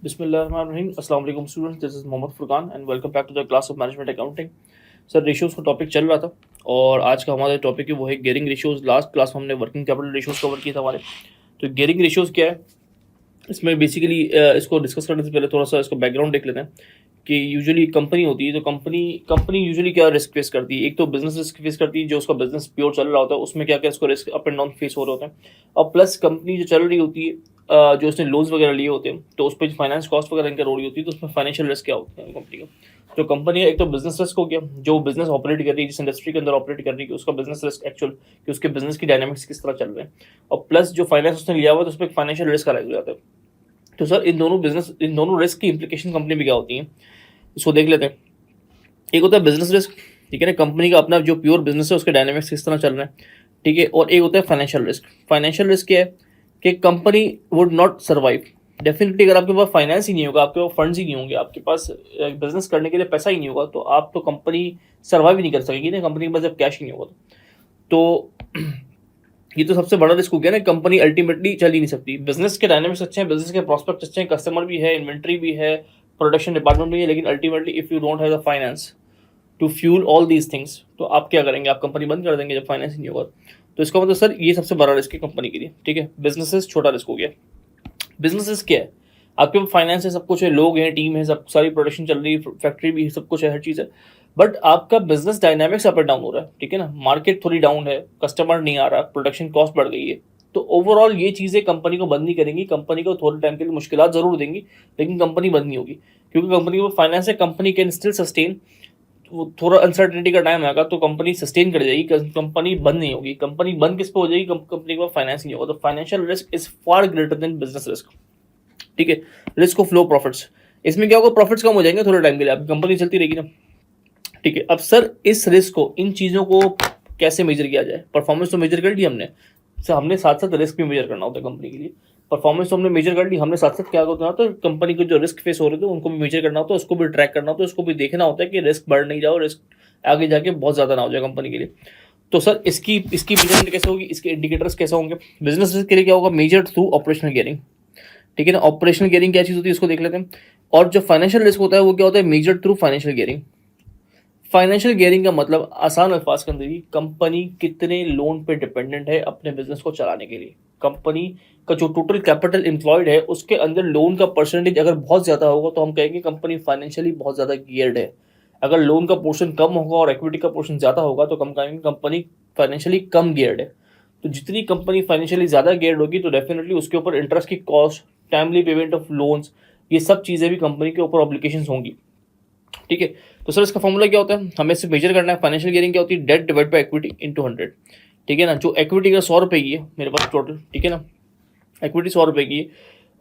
बिस्मिल्लाहिर्रहमानिर्रहीम। अस्सलाम वालेकुम students, this is Mohammad Furqan and welcome back to the class of management accounting. Sir ratios का topic चल रहा था और आज का हमारा टॉपिक है वो है गियरिंग रेशियोज़। लास्ट क्लास में हमने वर्किंग कैपिटल रेशियोज़ कवर किए थे हमारे। तो गियरिंग रेशियोज़ क्या है, इसमें बेसिकली इसको डिस्कस करने से पहले थोड़ा सा इसको बैकग्राउंड देख लेते हैं कि यूजुअली कंपनी होती है तो कंपनी यूजुअली क्या रिस्क फेस करती है। एक तो बिजनेस रिस्क फेस करती है, जो उसका बिजनेस प्योर चल रहा होता है उसमें क्या क्या इसको risk up and down face हो रहे होते हैं। और प्लस कंपनी जो चल रही होती है, जो उसने लोन्स वगैरह लिए होते हैं तो उस पर फाइनेंस कॉस्ट वगैरह इनकर हो रही होती है, तो उसमें फाइनेंशियल रिस्क क्या होता है कंपनी का। तो कंपनी का एक तो बिजनेस रिस्क हो गया, जो बिजनेस ऑपरेट कर रही है, जिस इंडस्ट्री के अंदर ऑपरेट कर रही है, उसका बिजनेस रिस्क एक्चुअल कि उसके बिजनेस की डायनामिक्स किस तरह चल रहे हैं। और प्लस जो फाइनेंस उसने लिया हुआ है तो उस पर फाइनेंशियल रिस्क अलग हो जाता है। तो सर इन दोनों रिस्क की इंप्लीकेशन कंपनी में क्या होती है, इसको देख लेते हैं। एक होता है बिजनेस रिस्क, ठीक है ना, कंपनी का अपना जो प्योर बिजनेस है उसके डायनामिक्स किस तरह चल रहे हैं, ठीक है। और एक होता है फाइनेंशियल रिस्क। फाइनेंशियल रिस्क क्या है कि company would not survive. Definitely अगर आपके पास फाइनेंस ही नहीं होगा, आपके पास फंड्स ही नहीं होंगे, आपके पास बिजनेस करने के लिए पैसा ही नहीं होगा, तो आप तो कंपनी सर्वाइव ही नहीं कर सकेगी ना, कंपनी के पास जब कैश ही नहीं होगा तो ये तो सबसे बड़ा रिस्क हो गया ना, कंपनी अल्टीमेटली चल ही नहीं सकती। बिजनेस के डायनामिक्स अच्छे हैं, बिजनेस के प्रॉस्पेक्ट अच्छे हैं, कस्टमर भी है, इन्वेंट्री भी है, प्रोडक्शन डिपार्टमेंट भी है, लेकिन ultimately if you don't have the finance to fuel all these things तो आप क्या करेंगे, आप कंपनी बंद कर देंगे जब फाइनेंस ही नहीं होगा। तो इसका मतलब सर ये सबसे बड़ा रिस्क है कंपनी के लिए, ठीक है। बिजनेसेस छोटा रिस्क हो गया। बिजनेसेस क्या है, आपके पास फाइनेंस है, सब कुछ है, लोग हैं, टीम है, सब सारी प्रोडक्शन चल रही है, फैक्ट्री भी है, सब कुछ है, हर चीज़ है, बट आपका business dynamics up and down हो रहा है, ठीक है ना। मार्केट थोड़ी डाउन है, कस्टमर नहीं आ रहा, प्रोडक्शन कॉस्ट बढ़ गई है, तो ओवरऑल ये चीज़ें कंपनी को बंद नहीं करेंगी, कंपनी को थोड़े टाइम के लिए मुश्किलात जरूर देंगी, लेकिन कंपनी बंद नहीं होगी, क्योंकि कंपनी को फाइनेंस है, कंपनी कैन स्टिल सस्टेन। वो थोड़ा अनसर्टेनिटी का टाइम आएगा तो कंपनी सस्टेन कर जाएगी, कंपनी बंद नहीं होगी। कंपनी बंद किस पे हो जाएगी, कंपनी को फाइनेंस नहीं होगा। तो financial risk is far greater than business risk, ठीक है। रिस्क ऑफ लो प्रॉफिट्स, इसमें क्या होगा, प्रॉफिट्स कम हो जाएंगे थोड़े टाइम के लिए, आपकी कंपनी चलती रहेगी ना, ठीक है। अब सर इस रिस्क को, इन चीज़ों को कैसे मेजर किया जाए। परफॉर्मेंस तो मेजर कर ली हमने, सर हमने साथ साथ रिस्क भी मेजर करना होता है कंपनी के लिए। परफॉर्मेंस तो हमने मेजर कर ली, हमने साथ साथ क्या होता है तो कंपनी को जो रिस्क फेस हो रहे थे उनको भी मेजर करना होता है, उसको भी ट्रैक करना होता है, उसको भी देखना होता है कि रिस्क बढ़ नहीं जाओ, रिस्क आगे जाके बहुत ज़्यादा ना हो जाए कंपनी के लिए। तो सर इसकी इसकी मेजरमेंट कैसे होगी, इसके इंडिकेटर्स कैसे होंगे। बिजनेस रिस्क के लिए क्या होगा, मेजर्ड थ्रू ऑपरेशनल गियरिंग, ठीक है ना। ऑपरेशनल गियरिंग क्या चीज़ होती है इसको देख लेते हैं। और जो फाइनेंशियल रिस्क होता है वो क्या होता है, measured through financial gearing. Financial gearing का मतलब आसान अल्फाज के अंदर ही कंपनी कितने लोन पे डिपेंडेंट है अपने बिजनेस को चलाने के लिए। कंपनी का जो टोटल कैपिटल एम्प्लॉयड है उसके अंदर लोन का परसेंटेज अगर बहुत ज़्यादा होगा तो हम कहेंगे कंपनी फाइनेंशियली बहुत ज़्यादा गियर्ड है। अगर लोन का पोर्शन कम होगा और इक्विटी का पोर्शन ज़्यादा होगा तो हम कहेंगे कंपनी फाइनेंशियली कम गियर्ड है। तो जितनी कंपनी फाइनेंशियली ज़्यादा गियर्ड होगी तो डेफिनेटली उसके ऊपर इंटरेस्ट की cost, timely payment of loans, ये सब चीज़ें भी कंपनी के ऊपर ऑब्लिगेशंस होंगी, ठीक है। तो सर इसका फॉर्मूला क्या होता है, हमें सिर्फ मेजर करना है। फाइनेंशियल गियरिंग क्या होती है, debt divide by equity into 100, ठीक है ना। जो इक्विटी का 100 रुपये की है मेरे पास टोटल, ठीक है ना, इक्विटी 100 रुपये की है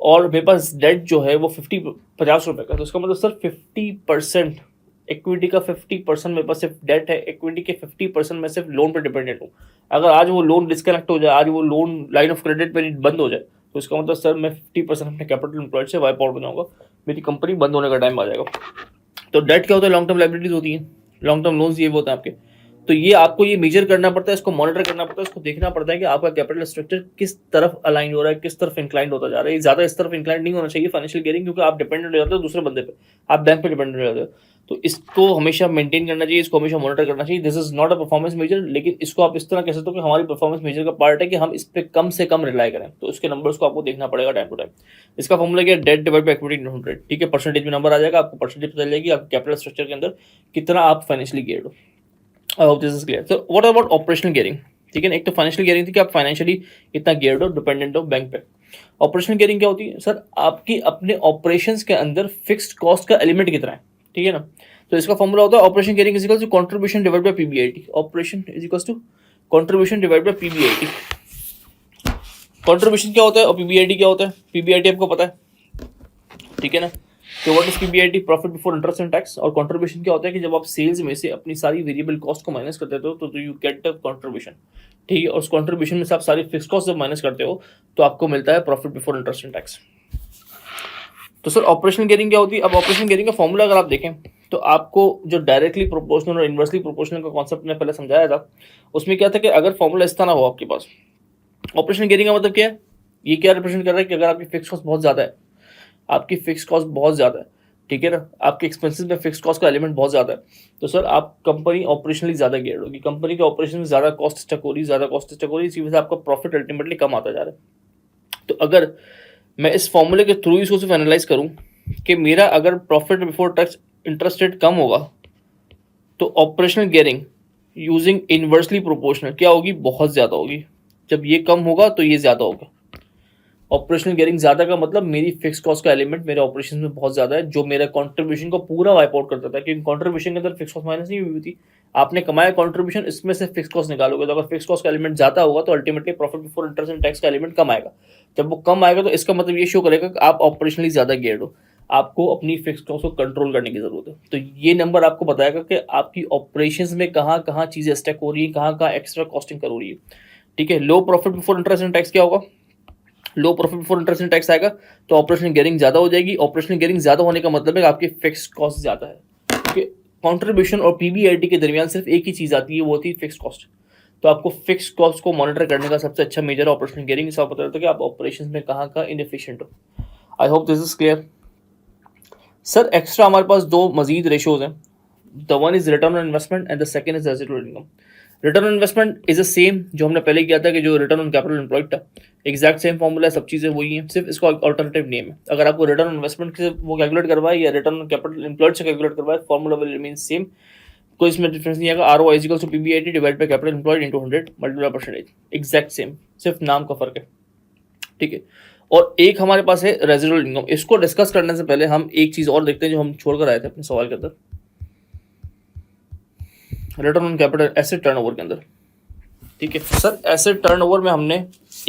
और मेरे पास डेट जो है वो 50 रुपये का, तो इसका मतलब सर 50% इक्विटी का 50% मेरे पास सिर्फ डेट है, इक्विटी के 50% में सिर्फ लोन पर डिपेंडेंट हूँ। अगर आज वो लोन डिस्कनेक्ट हो जाए, आज वो लोन लाइन ऑफ क्रेडिट पर बंद हो जाए, तो इसका मतलब सर मैं 50% अपने कैपिटल एम्प्लॉयड से वाइप आउट बनाऊंगा, मेरी कंपनी बंद होने का टाइम आ जाएगा। तो डेट क्या होता है, लॉन्ग टर्म लाइबिलिटीज होती है, लॉन्ग टर्म लोन्स ये होता है आपके। तो ये आपको ये मेजर करना पड़ता है, इसको मॉनिटर करना पड़ता है, इसको देखना पड़ता है कि आपका कैपिटल स्ट्रक्चर किस तरफ अलाइन हो रहा है, किस तरफ इंक्लाइंड होता जा रहा है। ज़्यादा इस तरफ इंक्लाइंड नहीं होना चाहिए फाइनेंशियल गियरिंग, क्योंकि आप डिपेंडेंट हो जाते हो दूसरे बंदे पे, आप बैंक पे डिपेंडेंट हो जाते हो। तो इसको हमेशा मेंटेन करना चाहिए, इसको हमेशा मॉनिटर करना चाहिए। This is not a performance measure, लेकिन इसको आप इस तरह कह सकते हो कि हमारी परफॉर्मेंस मेजर का पार्ट है कि हम इस पर कम से कम रिलाई करें। तो इसके नंबर्स को आपको देखना पड़ेगा टाइम टू टाइम। इसका फॉर्मूला क्या है, डेट डिवाइड बाय इक्विटी 100, ठीक है। परसेंटेज में नंबर आ जाएगा, आपको परसेंटेज पता चलेगी आपके कैपिटल स्ट्रक्चर के अंदर कितना आप फाइनेंशियली गियर्ड हो। I hope this is clear. So what about operational gearing, ठीक है ना। एक तो फाइनेंशियल गियरिंग थी कि आप फाइनेंशियली इतना गियर्ड हो, डिपेंडेंट हो बैंक पे। ऑपरेशनल गियरिंग क्या होती है, सर आपकी अपने ऑपरेशंस के अंदर फिक्स्ड कॉस्ट का एलिमेंट कितना है, ठीक है ना। तो इसका फॉर्मूला होता है operation gearing is equal to contribution divide by PBIT. Operation is equal to contribution divide by PBIT. Contribution क्या होता है और पीबीआईटी क्या होता है, पीबीआईटी आपको पता है, ठीक है ना। तो what is PBIT, profit before interest and tax. और कंट्रीब्यूशन क्या होता है कि जब आप सेल्स में से अपनी सारी वेरिएबल कॉस्ट को माइनस कर देते हो तो यू गेट द कंट्रीब्यूशन, ठीक है। और उस कंट्रीब्यूशन में से आप सारी फिक्स कॉस्ट जब माइनस करते हो तो आपको मिलता है profit before interest and tax. तो सर ऑपरेशनल गियरिंग क्या होती है। अब ऑपरेशनल गियरिंग का फॉर्मूला अगर आप देखें तो आपको जो डायरेक्टली प्रोपोर्शनल और इन्वर्सली प्रोपोर्शनल का कॉन्सेप्ट मैंने पहले समझाया था, उसमें क्या था कि अगर फॉर्मूला इस तरह हो आपके पास, ऑपरेशनल गियरिंग का मतलब क्या है, ये क्या रिप्रेजेंट कर रहा है कि अगर आपकी फिक्स कॉस्ट बहुत ज़्यादा है, आपकी फिक्स कॉस्ट बहुत ज़्यादा है, ठीक है ना, आपके एक्सपेंसेस में फिक्स कॉस्ट का एलिमेंट बहुत ज़्यादा है, तो सर आप कंपनी ऑपरेशनली ज़्यादा गियर होगी, कंपनी के ऑपरेशन में ज़्यादा कॉस्ट स्टक हो रही है, ज़्यादा कॉस्ट स्टक हो रही है, इसी वजह से आपका प्रॉफिट अल्टीमेटली कम आता जा रहा है। तो अगर मैं इस फॉर्मूले के थ्रू इसको सिर्फ एनालाइज करूँ कि मेरा अगर profit before tax interest rate कम होगा तो operational gearing using inversely proportional क्या होगी, बहुत ज़्यादा होगी। जब ये कम होगा तो ये ज़्यादा होगा। ऑपरेशनल गियरिंग ज़्यादा का मतलब मेरी फिक्स कॉस्ट का एलिमेंट मेरे ऑपरेशन में बहुत ज़्यादा है, जो मेरा कंट्रीब्यूशन को पूरा वाइप आउट कर देता है, क्योंकि कंट्रीब्यूशन के अंदर फिक्स कॉस्ट माइनस नहीं हुई थी। आपने कमाया कंट्रीब्यूशन, इसमें से फिक्स कॉस्ट निकालोगे, तो अगर फिक्स कॉस्ट का एलिमेंट ज़्यादा होगा तो ultimately profit before interest and tax का एलिमेंट कम आएगा। जब वो कम आएगा तो इसका मतलब ये शो करेगा कि आप ऑपरेशनली ज़्यादा गियर्ड हो, आपको अपनी फिक्स कॉस्ट को कंट्रोल करने की जरूरत है। तो ये नंबर आपको बताएगा कि आपकी ऑपरेशंस में कहाँ कहाँ चीज़ें स्टक हो रही है, कहाँ कहाँ एक्स्ट्रा कॉस्टिंग कर हो रही है, ठीक है। Low profit before interest and tax क्या होगा, low profit before interest and tax आएगा तो ऑपरेशनल गियरिंग ज़्यादा हो जाएगी। ऑपरेशनल गियरिंग ज़्यादा होने का मतलब है कि आपकी फिक्स कॉस्ट ज़्यादा है, क्योंकि कॉन्ट्रीब्यूशन और पीबीआईटी के दरमियान सिर्फ एक ही चीज़ आती है, वो होती है फिक्स कॉस्ट। तो आपको फिक्स कॉस्ट को मॉनिटर करने का सबसे अच्छा मेजर ऑपरेशनल गियरिंग, इसका पता चलता है कि आप ऑपरेशन में कहाँ कहाँ इनएफिशिएंट हो। I hope this is clear. Sir extra हमारे पास दो मजीद रेशोज हैं, the one is return on investment and the second is residual income. Return on investment is the same जो हमने पहले किया था कि जो रिटर्न ऑन कैपिटल एम्प्लॉयड था, एग्जैक्ट सेम फॉर्मूला है, सब चीज़ें वही हैं, सिर्फ इसका ऑल्टरनेटिव नेम है। अगर आपको रिटर्न ऑन इन्वेस्टमेंट से वो कैलकुलेट करवाए या रिटर्न ऑन कैपिटल एम्प्लॉयड से कैलकुलेट करवाए, फॉर्मूला विल रिमेन सेम, कोई इसमें डिफरेंस नहीं आएगा। ROI is equal to PBIT divide by capital employed into 100 multiply percentage, exact same, सिर्फ नाम का फर्क है, ठीक है। और एक हमारे पास है रेजिडुअल इनकम। इसको डिस्कस करने से पहले हम एक चीज़ और देखते हैं जो हम छोड़कर आए थे अपने सवाल के अंदर, return on capital asset turnover के अंदर, ठीक है। सर एसेट टर्नओवर में हमने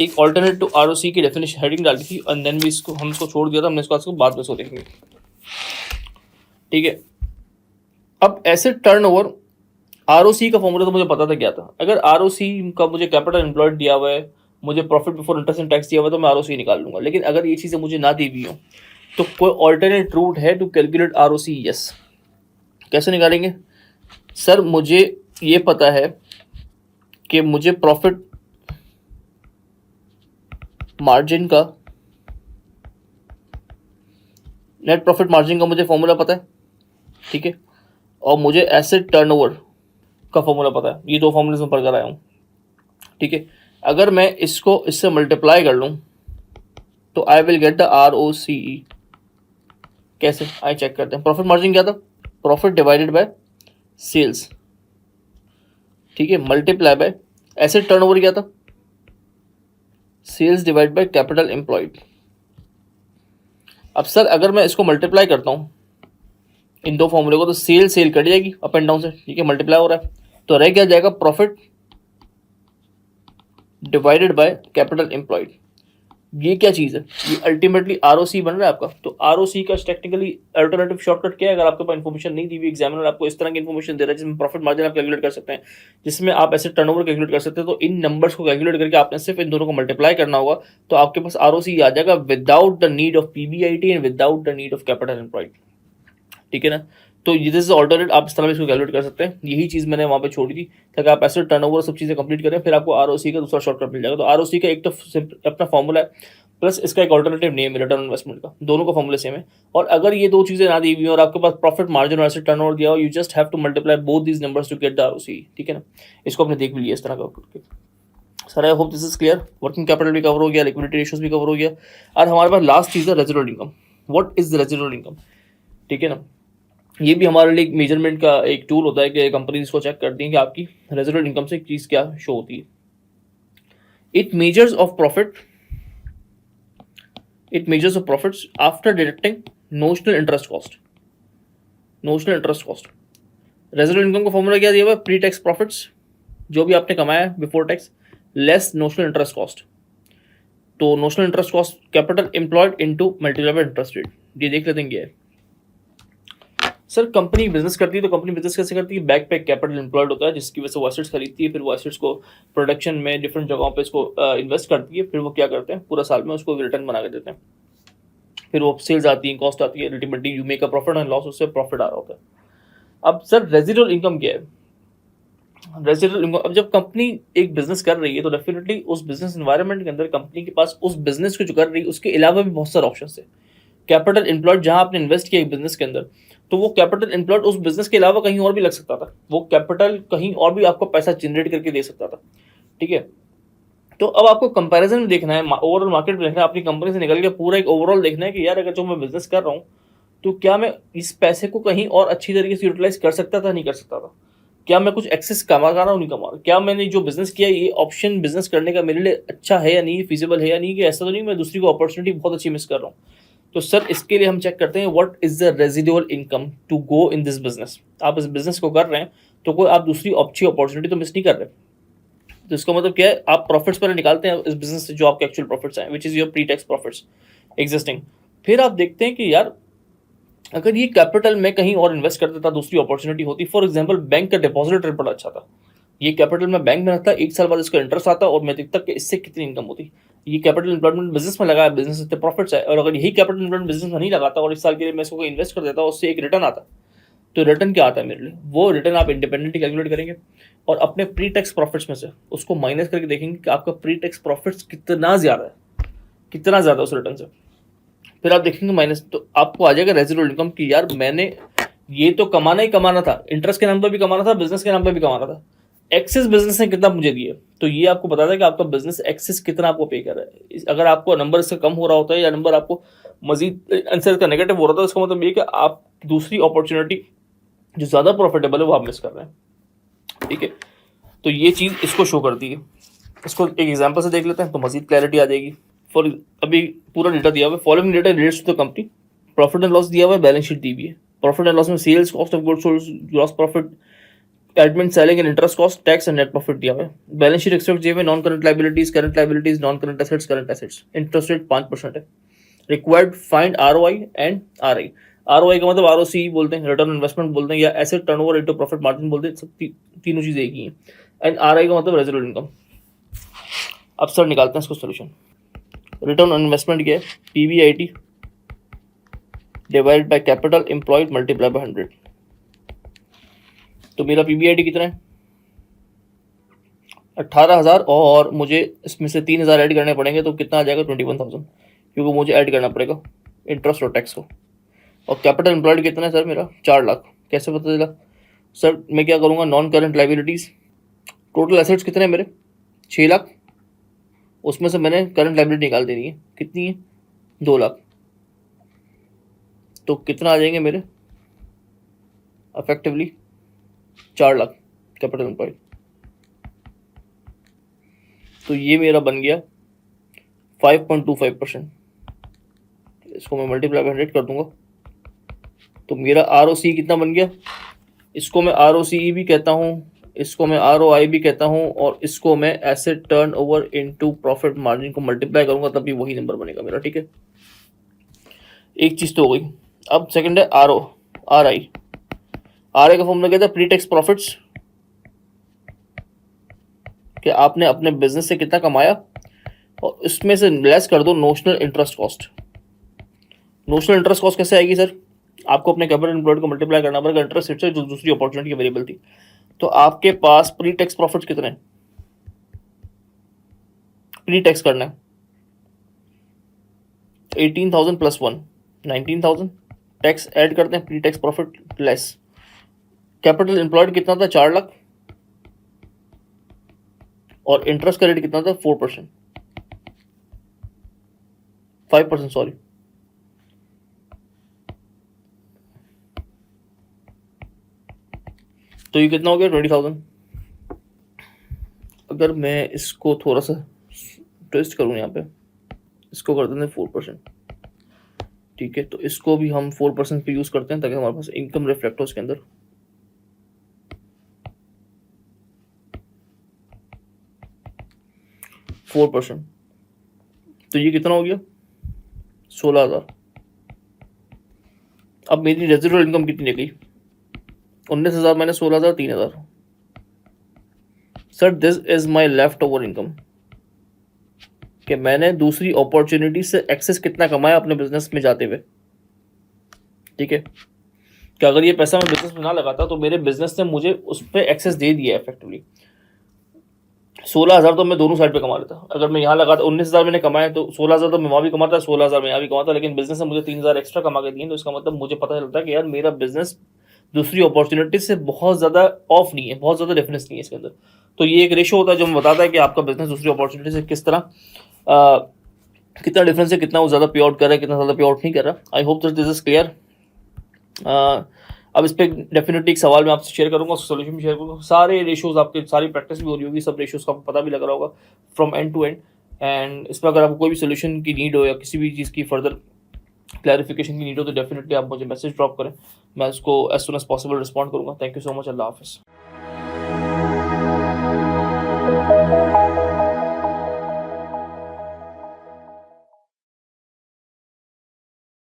एक ऑल्टरनेट टू ROC की डेफिनेशन हेडिंग डाली थी एंड देन भी हम इसको छोड़ दिया था, हमने इसको बाद में इसको देखेंगे, ठीक है। अब एसेट टर्नओवर ROC का फॉर्मूला तो मुझे पता था क्या था। अगर ROC का मुझे कैपिटल एम्प्लॉयड दिया हुआ है, मुझे profit before interest and tax दिया हुआ है, तो मैं ROC निकाल लूंगा। लेकिन अगर ये चीज़ें मुझे ना दी हुई हो तो कोई ऑल्टरनेट रूट है टू कैलकुलेट ROC? यस। कैसे निकालेंगे सर? मुझे ये पता है कि मुझे प्रॉफिट मार्जिन का, नेट प्रॉफिट मार्जिन का मुझे फॉर्मूला पता है, ठीक है, और मुझे एसेट टर्नओवर का फॉर्मूला पता है। ये दो फॉर्मूले में पढ़कर आया हूँ, ठीक है। अगर मैं इसको इससे मल्टीप्लाई कर लूँ तो I will get the ROCE। कैसे आई चेक करते हैं। प्रॉफिट मार्जिन क्या था? प्रॉफिट डिवाइडेड बाय सेल्स, ठीक है, मल्टीप्लाई बाय एसेट टर्नओवर क्या था? Sales divide by capital employed. अब सर अगर मैं इसको मल्टीप्लाई करता हूँ इन दो फॉर्मूले को, तो सेल कट जाएगी अप एंड डाउन से, ठीक है, मल्टीप्लाई हो रहा है, तो रह क्या जाएगा? Profit divided by capital employed. ये क्या चीज़ है? ये अल्टीमेटली ROC बन रहा है आपका। तो ROC का टेक्निकली अल्टरनेटिव शॉर्टकट क्या है? अगर आपके पास इन्फॉर्मेशन नहीं दी हुई, एग्जामिनर आपको इस तरह की इन्फॉर्मेशन दे रहा है जिसमें प्रॉफिट मार्जिन आप कैलकुलेट कर सकते हैं, जिसमें आप ऐसे टर्नओवर कैलकुलेट कर सकते हैं, तो इन नंबर्स को कैलकुलेट करके आपने सिर्फ इन दोनों को मल्टीप्लाई करना होगा, तो आपके पास ROC आ जाएगा without the need of PBIT and without the need of capital employed, ठीक है ना। तो ये दिस इज ऑल्टरनेट, आप इस तरह इसको कैलकुलेट कर सकते हैं। यही चीज़ मैंने वहाँ पे छोड़ी थी ताकि आप एसेट टर्नओवर सब चीज़ें कंप्लीट करें, फिर आपको ROC का दूसरा शॉर्टकट मिल जाएगा। तो ROC का एक तो अपना फॉर्मूला है, प्लस इसका एक ऑल्टरनेटिव नेम है रिटर्न इन्वेस्टमेंट का, दोनों का फॉर्मूला सेम है। और अगर ये दो चीज़ें ना दी हुई और आपके पास प्रॉफिट मार्जिन और एसेट टर्नओवर दिया हो, you just have to multiply both these numbers to get the ROC, ठीक है ना। इसको आपने देख भी लिया इस तरह का। Sir I hope this is clear. Working capital भी कवर हो गया, लिक्विडिटी रेशियोज भी कवर हो गया, और हमारे पास लास्ट चीज़ है residual income. What is residual income, ठीक है ना। ये भी हमारे लिए एक मेजरमेंट का एक टूल होता है कि कंपनी इसको चेक करती है कि आपकी रेजिडुअल इनकम से एक चीज़ क्या शो होती है। It measures of profits after deducting notional interest cost. Residual income का फॉर्मूला क्या दिया हुआ है? प्री टैक्स प्रॉफिट्स, जो भी आपने कमाया before tax, less notional interest cost. तो notional interest cost capital employed into multiply by interest rate. ये देख लेते हैं क्या है। सर कंपनी बिजनेस करती है, तो कंपनी बिजनेस कैसे करती है? बैक पे कैपिटल एम्प्लॉयड होता है, जिसकी वजह से वो एसेट्स खरीदती है, फिर वो एसेट्स को प्रोडक्शन में डिफरेंट जगहों पे इसको इन्वेस्ट करती है, फिर वो क्या करते हैं पूरा साल में उसको रिटर्न बना के देते हैं, फिर वो सेल्स आती है, कॉस्ट आती है, ultimately you make a profit and loss, उससे प्रॉफिट आ रहा होता है। अब सर रेजिडुअल इनकम क्या है? रेजिडुअल इनकम, अब जब कंपनी एक बिजनेस कर रही है तो डेफिनेटली उस बिजनेस एनवायरनमेंट के अंदर कंपनी के पास उस बिजनेस को जो कर रही है उसके अलावा भी बहुत सारे ऑप्शन है, कैपिटल एम्प्लॉयड जहां आपने इन्वेस्ट किया एक बिजनेस के अंदर, तो वो कैपिटल एम्प्लॉयड उस बिजनेस के अलावा कहीं और भी लग सकता था, वो कैपिटल कहीं और भी आपको पैसा जनरेट करके दे सकता था। ठीक है, तो अब आपको कंपैरिजन में देखना है, ओवरऑल मार्केट में देखना है, अपनी कंपनी से निकल के पूरा एक ओवरऑल देखना है कि यार अगर जो मैं बिजनेस कर रहा हूँ तो क्या मैं इस पैसे को कहीं और अच्छी तरीके से यूटिलाइज कर सकता था, नहीं कर सकता था, क्या मैं कुछ एक्सेस कमा रहा हूँ, नहीं कमा रहा, क्या मैंने जो बिजनेस किया ये ऑप्शन बिजनेस करने का मेरे लिए अच्छा है या नहीं, फिजिबल है या नहीं, कि ऐसा तो नहीं मैं दूसरी को अपॉर्चुनिटी बहुत अच्छी मिस कर रहा हूँ। तो सर इसके लिए हम चेक करते हैं what is the residual income to go in this business. आप इस बिजनेस को कर रहे हैं तो कोई आप दूसरी अच्छी अपॉर्चुनिटी तो मिस नहीं कर रहे। तो इसका मतलब क्या है, आप प्रॉफिट्स पहले निकालते हैं इस बिजनेस से, जो आपके एक्चुअल प्रॉफिट्स हैं, which is your pre tax profits existing. फिर आप देखते हैं कि यार अगर ये कैपिटल मैं कहीं और इन्वेस्ट कर देता, दूसरी अपॉर्चुनिटी होती, फॉर एग्जांपल बैंक का डिपॉजिट रेट बड़ा अच्छा था, ये कैपिटल में बैंक में रखता, 1 साल बाद इसका इंटरेस्ट आता और मैं देखता कि इससे कितनी इनकम होती। ये कैपिटल इन्वेस्टमेंट बिजनेस में लगाया, बिजनेस से प्रॉफिट्स है, और अगर यही कैपिटल इन्वेस्टमेंट बिजनेस में नहीं लगाता और 1 साल के लिए मैं इसको इन्वेस्ट कर देता, उससे एक रिटर्न आता, तो रिटर्न क्या आता है मेरे लिए, वो रिटर्न आप इंडिपेंडेंटली कैलकुलेट करेंगे और अपने प्री टैक्स प्रॉफिट्स में से उसको माइनस करके देखेंगे कि आपका प्री टैक्स प्रॉफिट्स कितना ज्यादा है, कितना ज्यादा उस रिटर्न से। फिर आप देखेंगे माइनस, तो आपको आ जाएगा रेजिडुअल इनकम कि यार मैंने ये तो कमाना ही कमाना था, इंटरेस्ट के नाम पर भी कमाना था, बिजनेस के नाम पर भी कमाना था, एक्सेस बिजनेस ने कितना मुझे दिया, तो ये आपको बताता है कि आपका बिजनेस एक्सेस कितना आपको पे कर रहा है। अगर आपको नंबर इससे कम हो रहा होता है या नंबर आपको मजीद आंसर का नेगेटिव हो रहा था, इसका मतलब ये कि आप दूसरी अपॉर्चुनिटी जो ज़्यादा प्रॉफिटेबल है वो आप मिस कर रहे हैं। ठीक है, तो ये चीज़ इसको शो करती है। इसको एक एग्जांपल से देख लेते हैं तो मजीद क्लैरिटी आ जाएगी। फॉर अभी पूरा डेटा दिया हुआ है, following data relates to the company, profit and loss दिया हुआ है, बैलेंस शीट दी हुई है। प्रॉफिट एंड लॉस में sales, cost of goods sold, gross profit, admin, selling and interest cost, tax and net profit दिया हुआ है। बैलेंस शीट एक्सपेक्ट दिए हुए, non current liabilities, non current assets, current assets. Interest rate 5% है। Required find ROI and RI। ROI का मतलब ROC बोलते हैं, रिटर्न इन्वेस्टमेंट बोलते हैं, या asset turnover into profit margin बोलते हैं, सब तीनों चीजें एक ही हैं। एंड RI का मतलब रेजिडुअल इनकम। अब सर निकालते हैं इसको सोल्यूशन। रिटर्न ऑन इन्वेस्टमेंट क्या है, PBIT divided by capital employed multiply by 100। तो मेरा PBIT कितना है, 18,000, और मुझे इसमें से 3,000 ऐड करने पड़ेंगे, तो कितना आ जाएगा, 21,000, क्योंकि मुझे ऐड करना पड़ेगा इंटरेस्ट और टैक्स को। और कैपिटल एम्प्लॉयड कितना है सर मेरा, 4 लाख। कैसे पता चला सर, मैं क्या करूँगा, non current liabilities. Total assets कितने हैं मेरे, 6 लाख, उसमें से मैंने करंट लाइबिलिटी निकाल देनी है, कितनी है, 2 लाख। तो कितना आ जाएंगे मेरे, अफेक्टिवली 4 लाख कैपिटल एम्प्लॉयड। तो ये मेरा बन गया 5.25%। इसको मैं मल्टीप्लाई बाय 100 कर दूंगा, तो मेरा ROC कितना बन गया, इसको मैं ROCE भी कहता हूँ, इसको मैं ROI भी कहता हूँ, और इसको मैं asset turn over into profit margin को मल्टीप्लाई करूंगा, तभी वही नंबर बनेगा मेरा। ठीक है, एक चीज तो हो गई। अब सेकंड है RI। RI का फॉर्मूला क्या था, प्री टैक्स प्रॉफिट्स, कि आपने अपने बिजनेस से कितना कमाया और इसमें से लेस कर दो notional interest cost. Notional interest cost कैसे आएगी सर, आपको अपने कैपिटल एम्प्लॉयड को मल्टीप्लाई करना पड़ेगा इंटरेस्ट रेट से, जो दूसरी अपॉर्चुनिटी अवेलेबल थी। तो आपके पास प्री टैक्स प्रॉफिट्स कितने हैं, प्री टैक्स करना है 18,000 प्लस 1 19,000, टैक्स ऐड करते हैं, pre tax profit less capital employed कितना था, 4 लाख, और इंटरेस्ट का रेट कितना था, 4%, 5%, सॉरी। तो ये कितना हो गया, 20,000। अगर मैं इसको थोड़ा सा ट्विस्ट करूँ यहाँ पे, इसको कर देते हैं 4%। ठीक है, तो इसको भी हम 4% पे यूज करते हैं ताकि हमारे पास इनकम रिफ्लेक्ट हो उसके अंदर। %4, तो ये कितना हो गया, 16,000। अब मेरी रेजिडुअल इनकम कितनी निकली, 19,000 minus 16,000, 3,000। Sir this is my left over income, कि मैंने दूसरी अपॉर्चुनिटी से एक्सेस कितना कमाया अपने बिजनेस में जाते हुए। ठीक है, कि अगर ये पैसा मैं बिजनेस में ना लगाता तो मेरे बिजनेस ने मुझे उस पर एक्सेस दे दिया इफेक्टिवली। 16,000 तो मैं दोनों साइड पे कमा लेता। अगर मैं यहाँ लगाता 19,000 मैंने कमाए तो 16,000 तो मैं वहाँ भी कमाता, 16,000 मैं यहाँ भी कमाता, लेकिन बिजनेस ने मुझे 3,000 एक्स्ट्रा कमा के दिए, तो इसका मतलब मुझे पता चलता है कि यार मेरा बिजनेस दूसरी अपॉर्चुनिटी से बहुत ज़्यादा ऑफ नहीं है, बहुत ज़्यादा डिफरेंस नहीं है इसके अंदर। तो ये एक रेशो होता है जो हमें बताता है कि आपका बिजनेस दूसरी अपॉर्चुनिटी से किस तरह कितना डिफरेंस है, कितना वो ज़्यादा पे आउट कर रहा है, कितना ज़्यादा पे आउट नहीं कर रहा। I hope that this is clear. अब इस पर डेफिनेटली एक सवाल मैं आपसे शेयर करूंगा, उसका सोल्यूशन भी शेयर करूंगा। सारे रेशियोज आपके, सारी प्रैक्टिस भी हो रही होगी, सब रेशियोज का आपको पता भी लग रहा होगा from end to end. And इस पर अगर आपको कोई भी सोल्यूशन की नीड हो या किसी भी चीज़ की फर्दर क्लैरिफिकेशन की नीड हो तो डेफिनेटली आप मुझे मैसेज ड्रॉप करें, मैं उसको as soon as possible respond करूंगा। थैंक यू सो मच, अल्लाह हाफिज़।